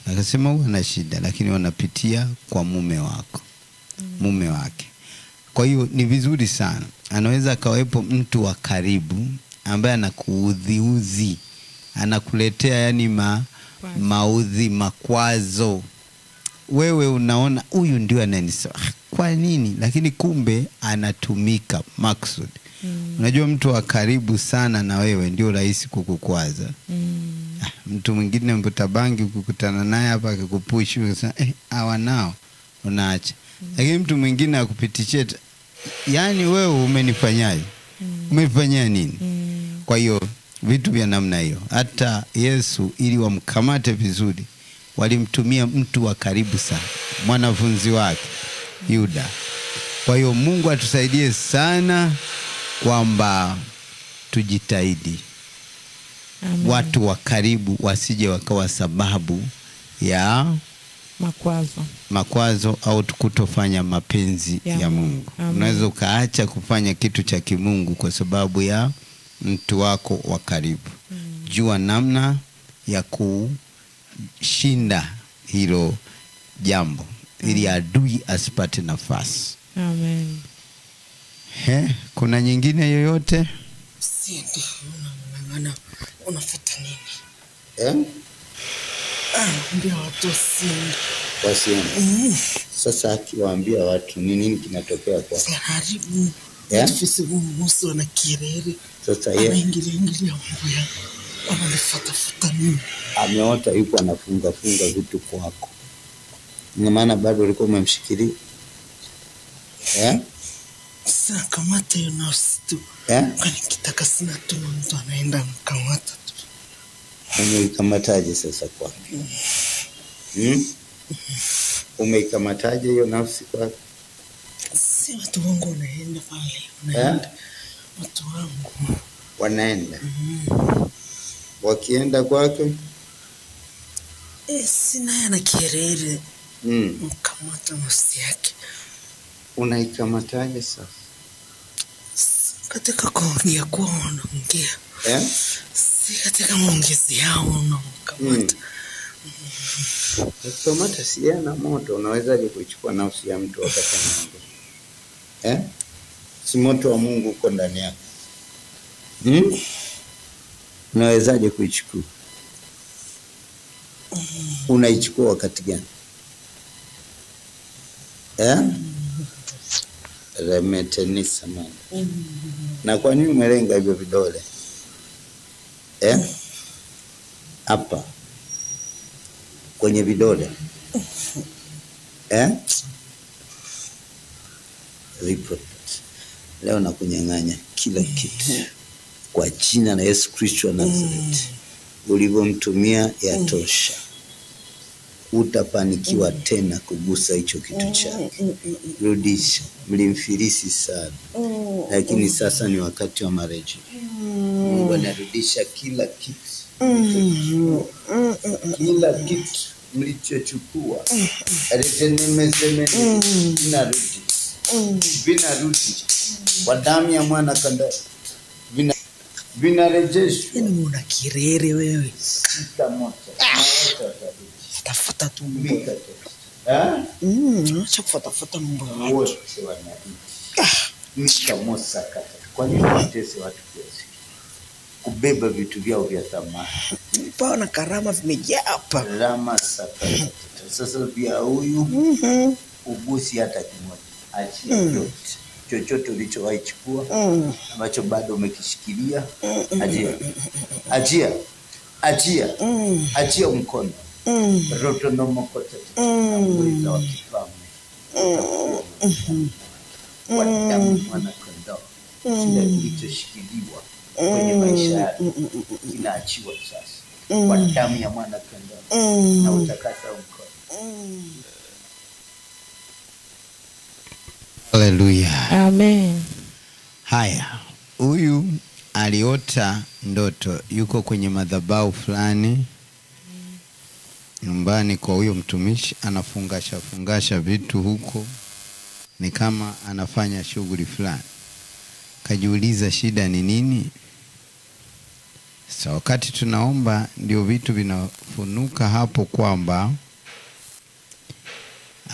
Akasema wana shida lakini wanapitia kwa mume wako. Mume wake. Kwa hiyo ni vizuri sana. Anaweza kawepo mtu wa karibu ambaye anakuudhiuzi, anakuletea yani maudhi, makwazo. Wewe unaona huyu ndio ananisema kwa nini, lakini kumbe anatumika maksud. Unajua mtu wa karibu sana na wewe ndio rahisi kukukwaza. Mtu mwingine mvuta bangi ukikutana naye hapa akikupush unasema hawa nao unaacha. Lakini mtu mwingine akupitishie yani wewe umenifanyaje? Umefanya nini? Kwa hiyo vitu vya namna hiyo. Hata Yesu ili wamkamate vizuri walimtumia mtu wa karibu sana, mwanafunzi wake Yuda. Kwa hiyo Mungu atusaidie sana kwamba tujitahidi. Watu wa karibu wasije wakawa sababu ya makwazo au kutofanya mapenzi ya Mungu. Unaweza ukaacha kufanya kitu cha kimungu kwa sababu ya mtu wako wa karibu. Jua namna ya kushinda hilo jambo ili adui asipate nafasi. Amen. Kuna nyingine yoyote? Sindi unangana unafuta nini? Ndio watu wasiende. Sasa akiwaambia watu nini kinatokea kwa haribu ofisi muso na kirere. Sasa yeye anaingilia mambo ya wanafuta nini? Ameota yuko anafunga vitu kwako. Ina maana bado ulikuwa umemshikilia. Sasa kamata hiyo nafsi tu. Kwani kitaka sina tu mtu anaenda mkamata tu. Umeikamataje sasa kwake? Umeikamataje hiyo nafsi kwake? Si watu wangu wanaenda pale. Wanaenda. Watu wangu wanaenda. Wakienda kwake? Sina yana kirere. Mkamata nafsi yake. Unaikamataje sasa? Katika kuongea kwa wanaongea. Si katika maongezi yao wanakamata. Kukamata si yana moto, unawezaje kuchukua nafsi ya mtu wakati anaongea? Si moto wa Mungu uko ndani yako. Unawezaje kuichukua? Unaichukua wakati gani? Remetenisa mama. Na kwa nini umelenga hivyo vidole? Hapa kwenye vidole. Report. Leo nakunyang'anya kila kitu kwa jina la Yesu Kristo wa Nazareti. Ulivyomtumia yatosha. Utafanikiwa tena kugusa hicho kitu chake. Rudisha. Mlimfilisi sana. Lakini sasa ni wakati wa marejeo. Mungu anarudisha kila kitu. Kila kitu mlichochukua. Vinarudi. Kwa damu ya mwana kondoo. Vinarejeshwa. Yaani una kirere wewe. Sita moto. Tafuta tu mika. Acha kufuata mambo ya watu. Wote wanaishi. Mika mosa kata. Kwa nini watese watu kiasi? Kubeba vitu vyao vya thamani. Pao na karama vimejaa hapa. Karama sakata. Sasa vya huyu ugusi hata kimoja. Achia yote. Chochote ulichowahi chukua ambacho bado umekishikilia, achia mkono. Roto no mokota. Mweza wa kifalme. Kwa damu mwana kondoo. Kila kilichoshikiliwa kwenye maisha yako kinaachiwa sasa kwa damu ya mwana kondoo na utakasa mkono. Haleluya. Amen. Haya, huyu aliota ndoto, yuko kwenye madhabahu fulani nyumbani kwa huyo mtumishi, anafungasha vitu huko, ni kama anafanya shughuli fulani. Kajiuliza shida ni nini? Sasa wakati tunaomba ndio vitu vinafunuka hapo kwamba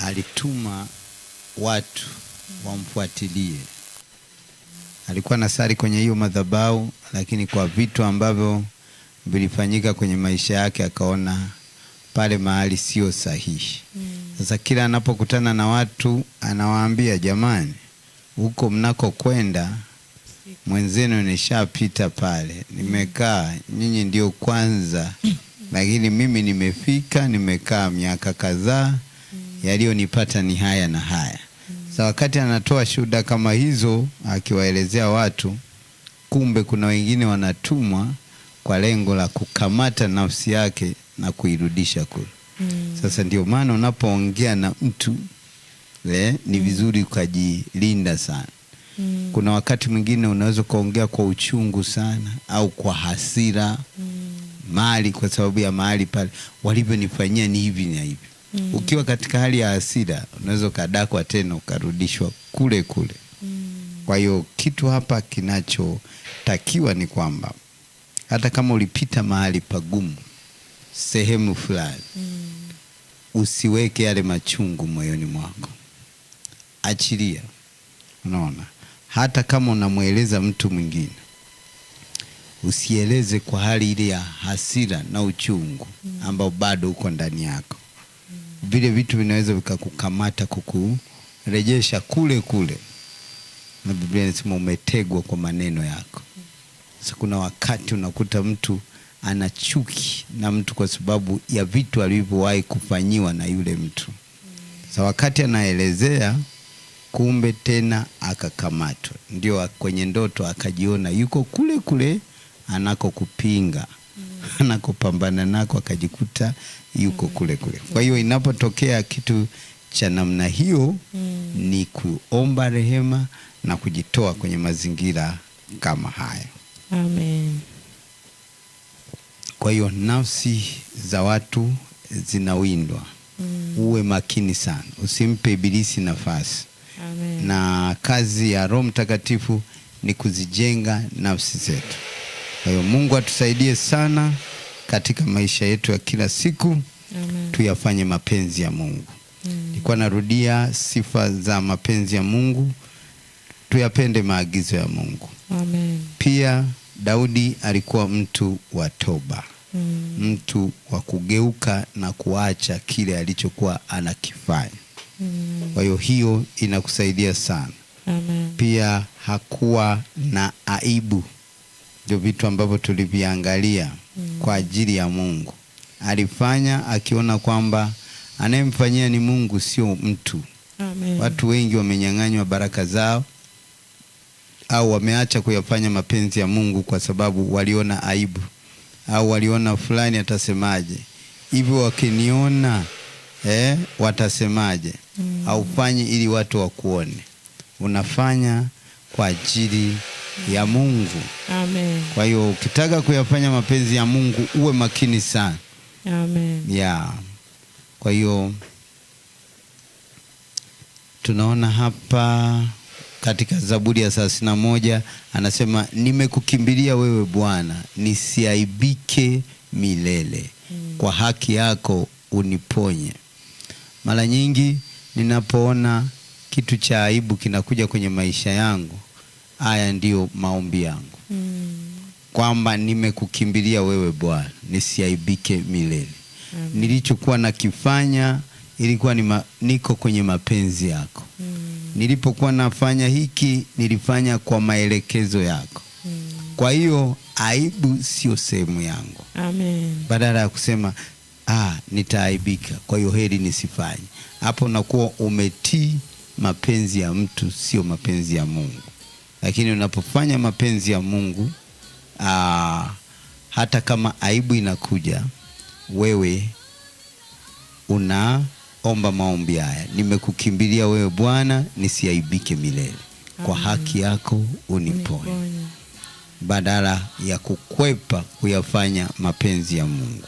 alituma watu wamfuatilie. Alikuwa nasali kwenye hiyo madhabahu, lakini kwa vitu ambavyo vilifanyika kwenye maisha yake akaona pale mahali sio sahihi. Sasa kila anapokutana na watu anawaambia, jamani, huko mnako kwenda mwenzenu nishapita pale, nimekaa, nyinyi ndio kwanza, lakini mimi nimefika, nimekaa miaka kadhaa, yaliyonipata ni haya na haya. Sasa wakati anatoa shuhuda kama hizo akiwaelezea watu, kumbe kuna wengine wanatumwa kwa lengo la kukamata nafsi yake na kuirudisha kule. Sasa ndio maana unapoongea na mtu ni vizuri ukajilinda sana. Kuna wakati mwingine unaweza kuongea kwa uchungu sana au kwa hasira mali, kwa sababu ya mahali pale walivyonifanyia ni hivi na hivi. Ukiwa katika hali ya hasira unaweza kadakwa tena ukarudishwa kule kule. Kwa hiyo kitu hapa kinachotakiwa ni kwamba hata kama ulipita mahali pagumu sehemu fulani, usiweke yale machungu moyoni mwako. Achilia. Unaona? Hata kama unamueleza mtu mwingine, usieleze kwa hali ile ya hasira na uchungu ambao bado uko ndani yako. Vile vitu vinaweza vikakukamata, kukurejesha kule kule. Na Biblia inasema umetegwa kwa maneno yako. Sasa kuna wakati unakuta mtu ana chuki na mtu kwa sababu ya vitu alivyowahi kufanyiwa na yule mtu. Sasa wakati anaelezea, kumbe tena akakamatwa. Ndio kwenye ndoto akajiona yuko kule kule anako kupinga, anakopambana nako, akajikuta yuko kule kule. Kwa hiyo inapotokea kitu cha namna hiyo, ni kuomba rehema na kujitoa kwenye mazingira kama haya. Amen. Kwa hiyo nafsi za watu zinawindwa. Uwe makini sana, usimpe ibilisi nafasi. Amen. Na kazi ya Roho Mtakatifu ni kuzijenga nafsi zetu. Kwa hiyo Mungu atusaidie sana katika maisha yetu ya kila siku. Amen. Tuyafanye mapenzi ya Mungu. Nilikuwa narudia sifa za mapenzi ya Mungu. Tuyapende maagizo ya Mungu. Amen. Pia Daudi alikuwa mtu wa toba. Mtu wa kugeuka na kuacha kile alichokuwa anakifanya. Kwa hiyo inakusaidia sana. Amen. Pia hakuwa na aibu. Ndio vitu ambavyo tuliviangalia kwa ajili ya Mungu. Alifanya akiona kwamba anayemfanyia ni Mungu, sio mtu. Amen. Watu wengi wamenyang'anywa baraka zao au wameacha kuyafanya mapenzi ya Mungu kwa sababu waliona aibu au waliona fulani atasemaje. Hivyo wakiniona watasemaje? Haufanyi ili watu wakuone. Unafanya kwa ajili ya Mungu. Amen. Kwa hiyo ukitaka kuyafanya mapenzi ya Mungu uwe makini sana. Amen. Kwa hiyo tunaona hapa katika Zaburi ya 31 anasema, nimekukimbilia wewe Bwana, nisiaibike milele. Kwa haki yako uniponye. Mara nyingi ninapoona kitu cha aibu kinakuja kwenye maisha yangu, haya ndio maombi yangu. Kwamba nimekukimbilia wewe Bwana, nisiaibike milele. Nilichokuwa nakifanya ilikuwa niko kwenye mapenzi yako. Nilipokuwa nafanya hiki nilifanya kwa maelekezo yako. Kwa hiyo aibu sio sehemu yangu. Amen. Badala ya kusema nitaaibika, kwa hiyo heri nisifanye. Hapo unakuwa umetii mapenzi ya mtu, sio mapenzi ya Mungu. Lakini unapofanya mapenzi ya Mungu, hata kama aibu inakuja, wewe unaomba maombi haya: nimekukimbilia wewe Bwana, nisiaibike milele. Kwa haki yako uniponye. Badala ya kukwepa kuyafanya mapenzi ya Mungu,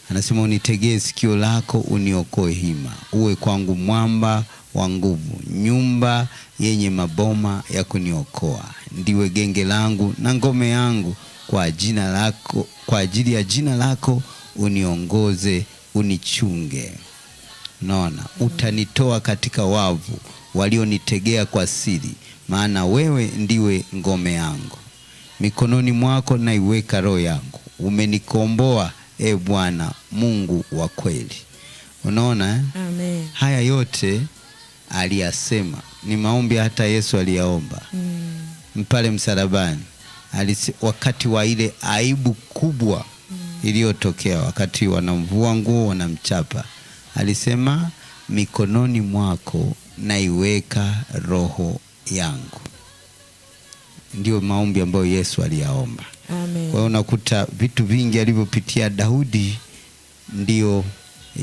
anasema unitegee sikio lako, uniokoe hima. Uwe kwangu mwamba wa nguvu, nyumba yenye maboma ya kuniokoa. Ndiwe genge langu na ngome yangu, kwa ajili ya jina lako uniongoze, unichunge. Naona utanitoa katika wavu walionitegea kwa siri, maana wewe ndiwe ngome yangu. Mikononi mwako naiweka roho yangu. Umenikomboa, Bwana Mungu wa kweli. Unaona? Amen. Haya yote aliyasema ni maombi hata Yesu aliyaomba mpale msalabani. Wakati wa ile aibu kubwa iliyotokea, wakati wanamvua nguo, wanamchapa, alisema mikononi mwako naiweka roho yangu. Ndio maombi ambayo Yesu aliyaomba. Amen. Kwa hiyo unakuta vitu vingi alivyopitia Daudi, ndio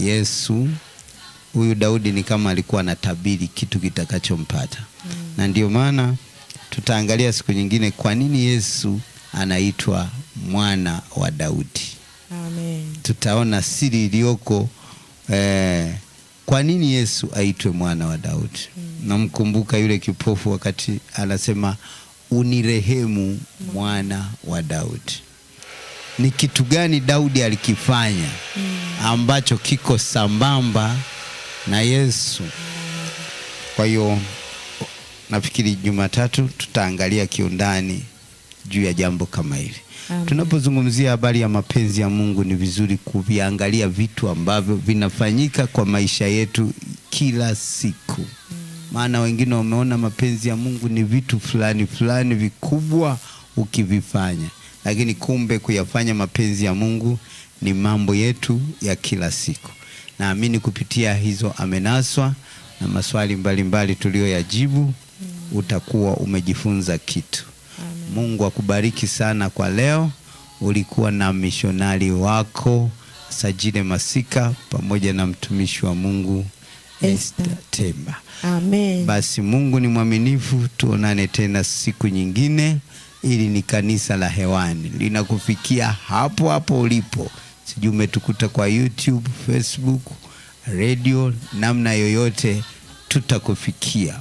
Yesu. Huyu Daudi ni kama alikuwa anatabiri kitu kitakachompata. Na ndio maana tutaangalia siku nyingine kwa nini Yesu anaitwa mwana wa Daudi. Amen. Tutaona siri iliyoko kwa nini Yesu aitwe mwana wa Daudi. Namkumbuka yule kipofu wakati anasema unirehemu mwana wa Daudi. Ni kitu gani Daudi alikifanya ambacho kiko sambamba na Yesu? Kwa hiyo nafikiri Jumatatu tutaangalia kiundani juu ya jambo kama hili. Tunapozungumzia habari ya mapenzi ya Mungu, ni vizuri kuviangalia vitu ambavyo vinafanyika kwa maisha yetu kila siku. Maana wengine wameona mapenzi ya Mungu ni vitu fulani fulani vikubwa ukivifanya, lakini kumbe kuyafanya mapenzi ya Mungu ni mambo yetu ya kila siku. Naamini kupitia hizo amenaswa na maswali mbalimbali tuliyoyajibu, utakuwa umejifunza kitu. Amen. Mungu akubariki sana kwa leo. Ulikuwa na mishonari wako Sajile Masika pamoja na mtumishi wa Mungu Esther Temba. Amen. Basi Mungu ni mwaminifu. Tuonane tena siku nyingine. Ili ni kanisa la hewani, linakufikia hapo hapo ulipo. Sijui umetukuta kwa YouTube, Facebook, radio, namna yoyote tutakufikia.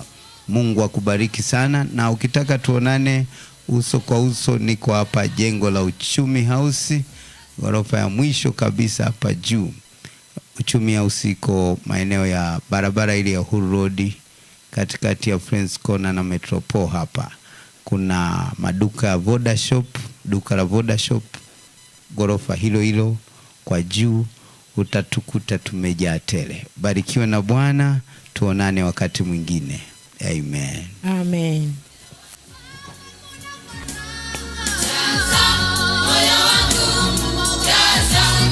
Mungu akubariki sana. Na ukitaka tuonane uso kwa uso, niko hapa jengo la Uchumi House, ghorofa ya mwisho kabisa hapa juu. Uchumi House iko maeneo ya barabara ile ya Uhuru Road, katikati ya Friends Corner na Metropole. Hapa kuna maduka ya Voda Shop, duka la Voda Shop, ghorofa hilo hilo kwa juu utatukuta tumejaa tele. Barikiwe na Bwana. Tuonane wakati mwingine. Amen. Amen.